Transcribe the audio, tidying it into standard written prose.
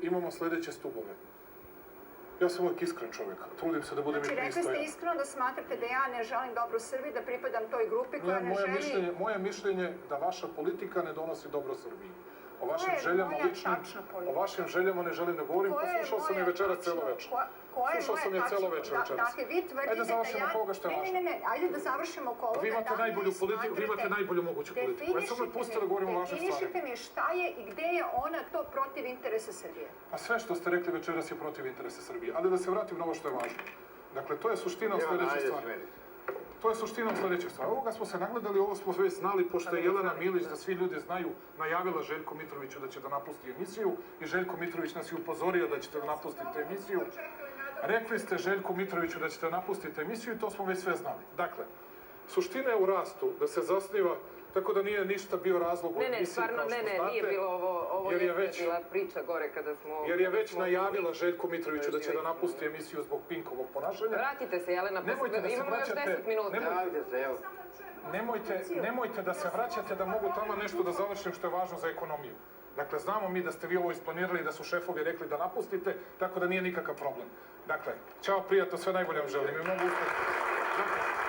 imamo sledeće stubove. Ja sam uvijek iskren čovjek, trudim se da budem i pristojan. Znači, rekli ste iskreno da smatrate da ja ne želim dobro Srbiji, da pripadam toj grupi koja ne želi... Moje mišljenje da vaša politika ne donosi dobro Srbiji. O vašim željama ličnim, o vašim željama ne želim da govorim, pa slušao sam je večeras celo večer. Slušao sam je celo večer večeras. Dakle, vi tvrdite da ja... Ajde da završimo oko ovoga što je važno. Ne, ajde da završimo oko ovoga. Vi imate najbolju politiku, vi imate najbolju moguću politiku. Ja sam me pustio da govorim o važnim stvarima. Definišite mi šta je i gde je ona to protiv interesa Srbije. A sve što ste rekli večeras je protiv interesa Srbije. Ali da se vratim na ovo što je važno. Dakle, to je suština u sledećoj stvari. To je suština u sledećoj stvari. Ovoga smo se nagledali, ovo smo već znali, pošto je Jelena Milić, da svi ljudi znaju, najavila Željko Mitroviću da će da napusti emisiju i Željko Mitrović nas je upozorio da ćete da napustite emisiju. Rekli ste Željku Mitroviću da ćete da napustite emisiju i to smo već sve znali. Dakle, suština je u rastu, da se zasniva, tako da nije ništa bio razlog u emisiji, stvarno, kao što znate. nije bilo ovo je bila priča gore kada smo... Jer je već najavila Željko Mitroviću da će da napusti emisiju zbog Pinkovog ponašanja. Vratite se, Jelena, imamo još 10 minuta. Nemojte da se vraćate da mogu tamo nešto da završim što je važno za ekonomiju. Dakle, znamo mi da ste vi ovo isplanirali, da su šefovi rekli da napustite, tako da nije nikakav problem. Dakle, ćao prijatno, sve najbolje vam želim i mnogo uspjeha.